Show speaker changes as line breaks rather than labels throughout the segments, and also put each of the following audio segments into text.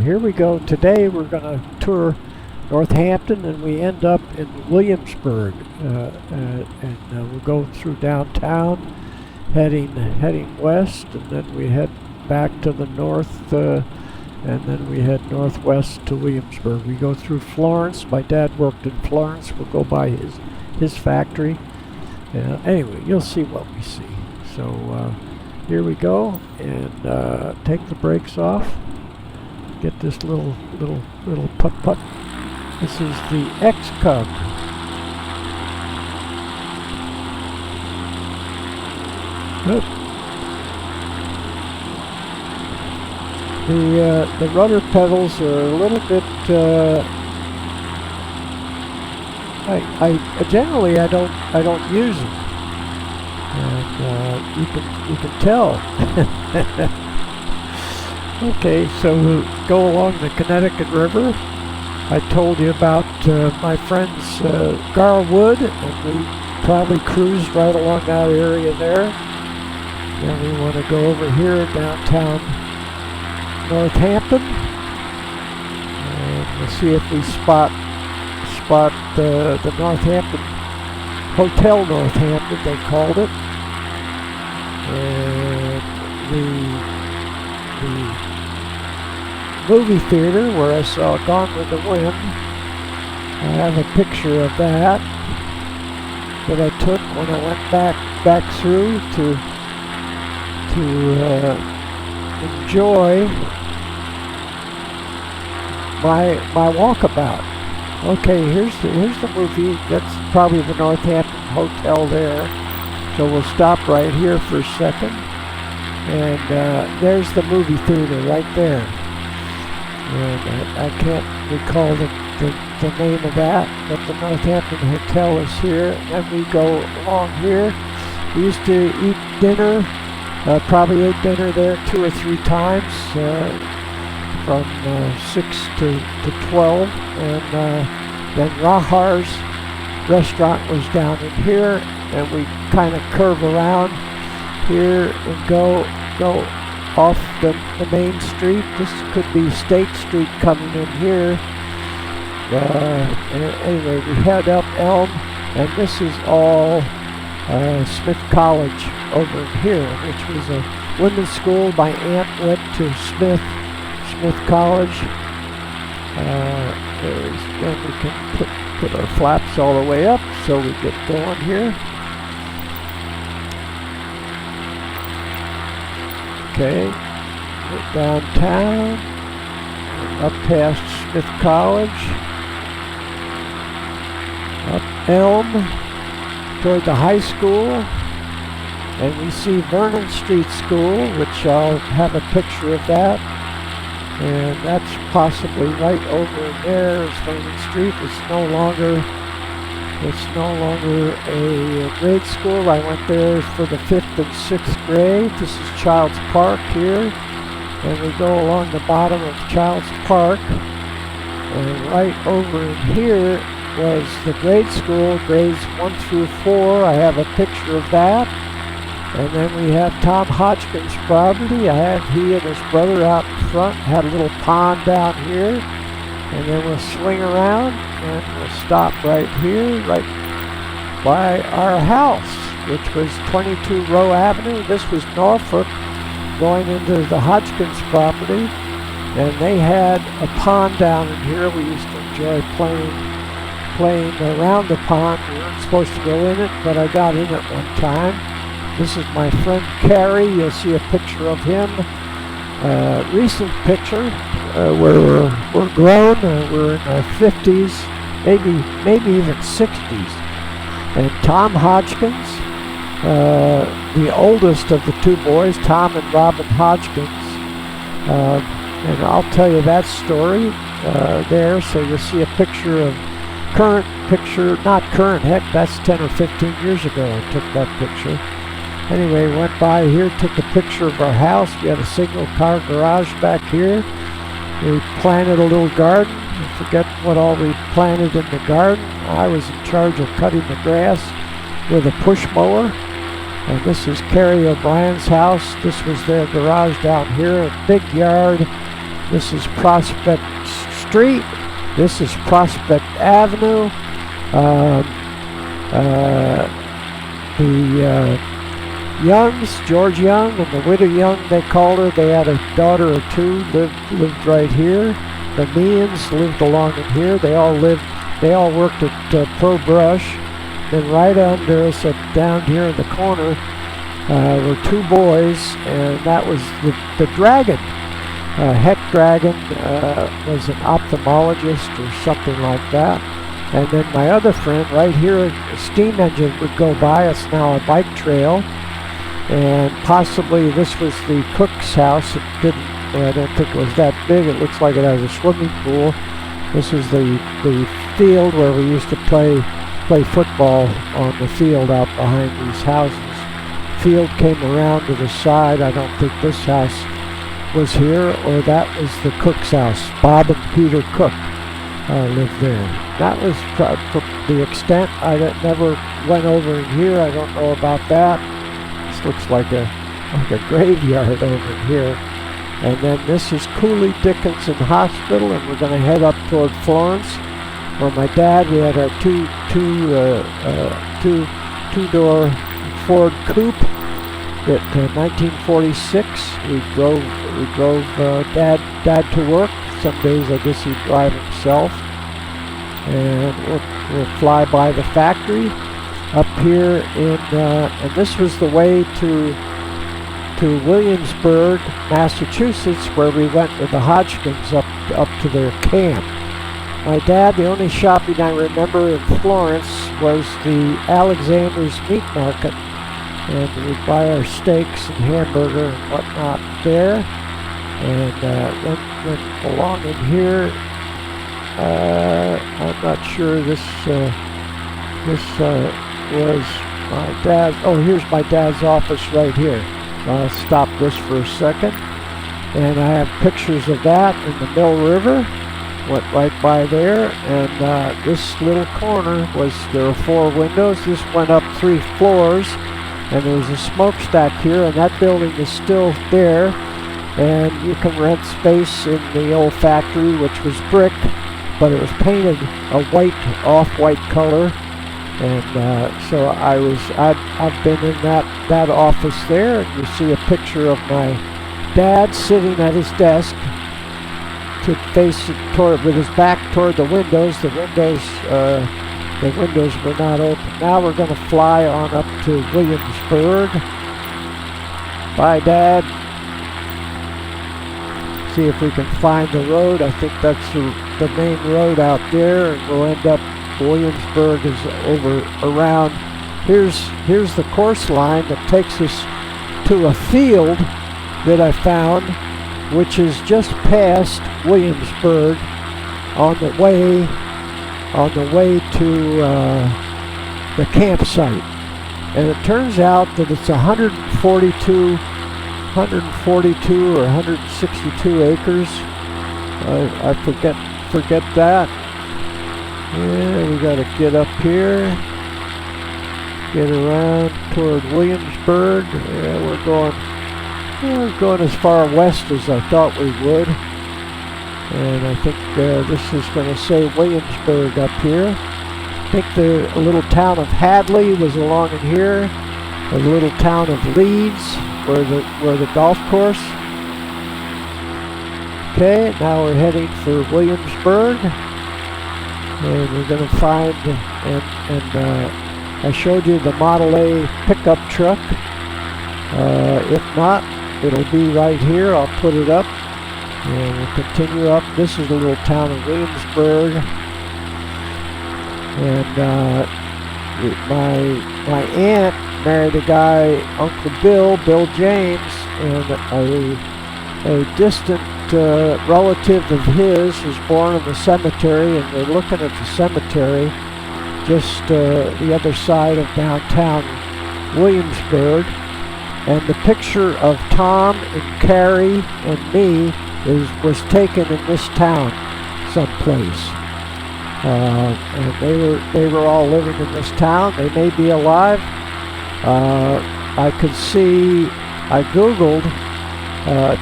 here we go. Today we're going to tour Northampton, and we end up in Williamsburg, and we'll go through downtown, heading west, and then we head back to the north, and then we head northwest to Williamsburg. We go through Florence. My dad worked in Florence. We'll go by his factory. Anyway, you'll see what we see. So here we go, and take the brakes off. Get this little putt-putt. This is the X-Cub. Oop. The rudder pedals are a little bit. I generally I don't use them, and you can tell. Okay, so we'll go along the Connecticut River. I told you about my friends Garwood, and we probably cruised right along that area there. Then we want to go over here downtown Northampton, and we'll see if we spot the Northampton Hotel Northampton, they called it, and the movie theater where I saw Gone with the Wind. I have a picture of that I took when I went back through to enjoy my walkabout. Okay, here's the movie. That's probably the Northampton Hotel there. So we'll stop right here for a second, and there's the movie theater right there. And I can't recall the name of that, but the Northampton Hotel is here. And then we go along here. We used to eat dinner, probably ate dinner there 2 or 3 times, from 6 to 12. And then Rahar's restaurant was down in here, and we kind of curve around here and go off the main street. This could be State Street coming in here. Anyway, we head up Elm, and this is all Smith College over here, which was a women's school. My aunt went to Smith College. Then we can put our flaps all the way up so we get going here. Okay, we're downtown, up past Smith College, up Elm toward the high school, and we see Vernon Street School, which I'll have a picture of that, and that's possibly right over there is Vernon Street. It's no longer a grade school. I went there for the 5th and 6th grade. This is Child's Park here. And we go along the bottom of Child's Park. And right over in here was the grade school, grades 1 through 4. I have a picture of that. And then we have Tom Hodgkin's property. I have he and his brother out in front. Had a little pond down here. And then we'll swing around and we'll stop right here, right by our house, which was 22 Row Avenue. This was Norfolk going into the Hodgkin's property, and they had a pond down in here. We used to enjoy playing around the pond. We weren't supposed to go in it, but I got in it one time. This is my friend Carrie. You'll see a picture of him. Recent picture where we're grown. We're in our 50s, maybe even 60s. And Tom Hodgkins, the oldest of the 2 boys, Tom and Robin Hodgkins. And I'll tell you that story there. So you'll see a picture of not current, heck, that's 10 or 15 years ago I took that picture. Anyway, went by here, took a picture of our house. We had a single-car garage back here. We planted a little garden. I forget what all we planted in the garden. I was in charge of cutting the grass with a push mower. And this is Carrie O'Brien's house. This was their garage down here, a big yard. This is Prospect Street. This is Prospect Avenue. The Youngs, George Young and the widow Young, they called her. They had a daughter or two, lived right here. The Means lived along in here. They all worked at Pro Brush. Then right under us, down here in the corner, were two boys, and that was the Dragon. Heck Dragon was an ophthalmologist or something like that. And then my other friend, right here, a steam engine would go by. It's now a bike trail. And possibly this was the cook's house. I don't think it was that big. It looks like it has a swimming pool. This is the field where we used to play football on the field out behind these houses. Field came around to the side. I don't think this house was here, or that was the cook's house. Bob and Peter Cook lived there. That was the extent. I never went over in here. I don't know about that. This looks like a graveyard over here. And then this is Cooley Dickinson Hospital, and we're going to head up toward Florence, where my dad, we had our two-door Ford Coupe. At 1946, we drove Dad to work. Some days I guess he'd drive himself, and we'll fly by the factory up here and this was the way to Williamsburg, Massachusetts, where we went with the Hodgkins up to their camp. My dad, the only shopping I remember in Florence was the Alexander's Meat Market, and we'd buy our steaks and hamburger and whatnot there. And went along in here. I'm not sure this was my dad. Oh, here's my dad's office right here. I'll stop this for a second. And I have pictures of that in the Mill River. Went right by there. And this little corner there were 4 windows. This went up 3 floors. And there was a smokestack here, and that building is still there. And you can rent space in the old factory, which was brick, but it was painted a off-white color. And so I've been in that office there, and you see a picture of my dad sitting at his desk with his back toward the windows. The windows were not open. Now we're going to fly on up to Williamsburg. Bye, Dad. See if we can find the road. I think that's the main road out there, and we'll end up. Williamsburg is around. Here's the course line that takes us to a field that I found, which is just past Williamsburg on the way to the campsite. And it turns out that it's 142 or 162 acres. I forget that. Yeah, we got to get up here, get around toward Williamsburg. Yeah, we're going as far west as I thought we would. And I think this is going to say Williamsburg up here. I think the little town of Hadley was along in here. The little town of Leeds, where the golf course. Okay, now we're heading for Williamsburg. And we're going to find, and I showed you the Model A pickup truck. If not, it'll be right here. I'll put it up. And we'll continue up. This is the little town of Williamsburg. And my aunt married a guy, Uncle Bill James, and a distant relative of his was born in the cemetery, and we're looking at the cemetery just the other side of downtown Williamsburg. And the picture of Tom and Carrie and me was taken in this town someplace. And they were all living in this town. They may be alive. I could see, I Googled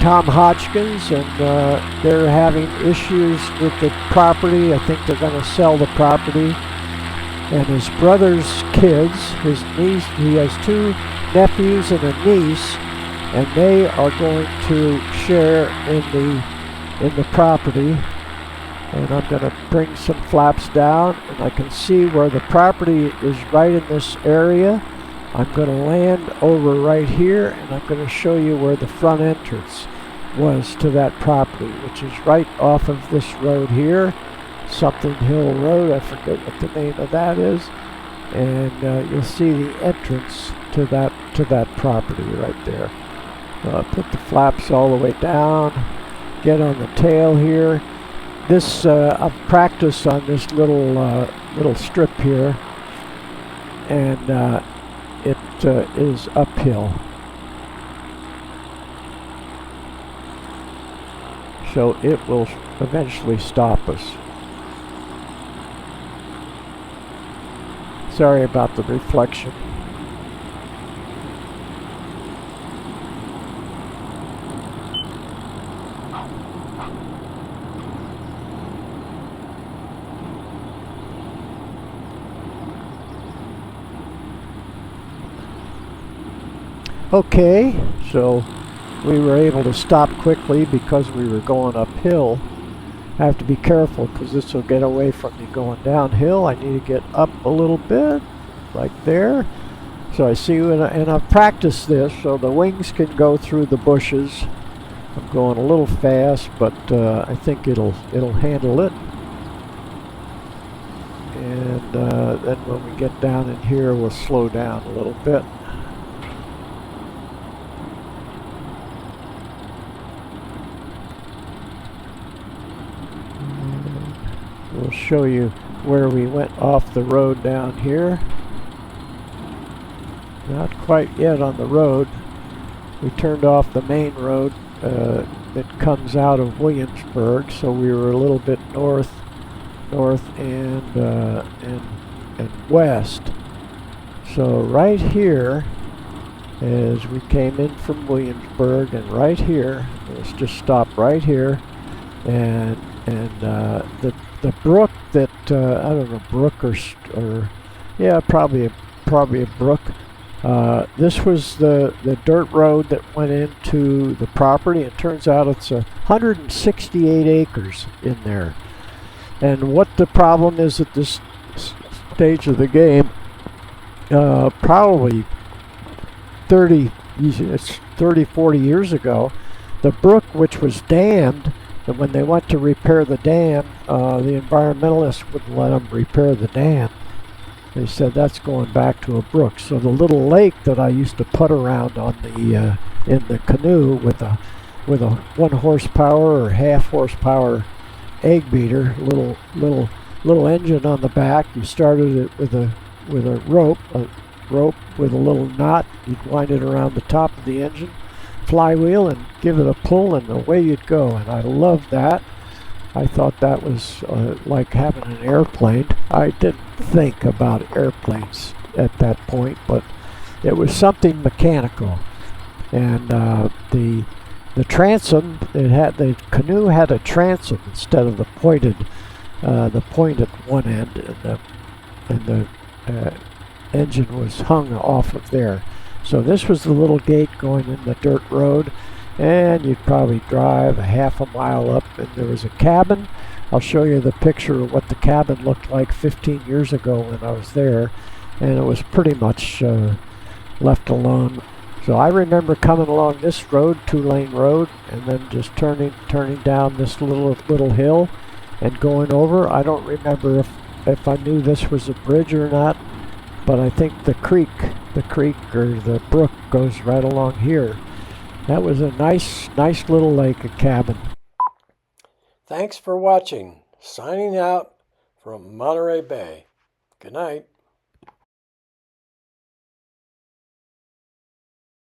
Tom Hodgkins, and they're having issues with the property. I think they're going to sell the property. And his brother's kids, his niece, he has two nephews and a niece, and they are going to share in the property. And I'm going to bring some flaps down, and I can see where the property is right in this area. I'm going to land over right here, and I'm going to show you where the front entrance was to that property, which is right off of this road here, Something Hill Road. I forget what the name of that is. And you'll see the entrance to that property right there. Put the flaps all the way down, get on the tail here. This I've practiced on this little strip here, and it is uphill, so it will eventually stop us. Sorry about the reflection. Okay, so we were able to stop quickly because we were going uphill. I have to be careful because this will get away from me going downhill. I need to get up a little bit, like there. So I see, and I've practiced this so the wings can go through the bushes. I'm going a little fast, but I think it'll handle it. And then when we get down in here, we'll slow down a little bit. We'll show you where we went off the road down here. Not quite yet on the road. We turned off the main road that comes out of Williamsburg, so we were a little bit north and west. So right here, as we came in from Williamsburg, and right here, let's just stop right here, and the brook that I don't know, brook or yeah, probably a brook. This was the dirt road that went into the property. It turns out it's 168 acres in there. And what the problem is at this stage of the game, probably 30, 40 years ago, the brook, which was dammed, and when they went to repair the dam, the environmentalists wouldn't let them repair the dam. They said that's going back to a brook. So the little lake that I used to putt around on the in the canoe with a 1 horsepower or half horsepower egg beater, little engine on the back. You started it with a rope with a little knot. You'd wind it around the top of the engine flywheel and give it a pull, and away you'd go. And I loved that. I thought that was like having an airplane. I didn't think about airplanes at that point, but it was something mechanical. And the transom, the canoe had a transom instead of the point at one end, and the engine was hung off of there. So this was the little gate going in the dirt road, and you'd probably drive a half a mile up, and there was a cabin. I'll show you the picture of what the cabin looked like 15 years ago when I was there, and it was pretty much left alone. So I remember coming along this road, 2-lane road, and then just turning down this little hill and going over. I don't remember if I knew this was a bridge or not, but I think the creek or the brook goes right along here. That was a nice little lake, a cabin. Thanks for watching. Signing out from Monterey Bay. Good night.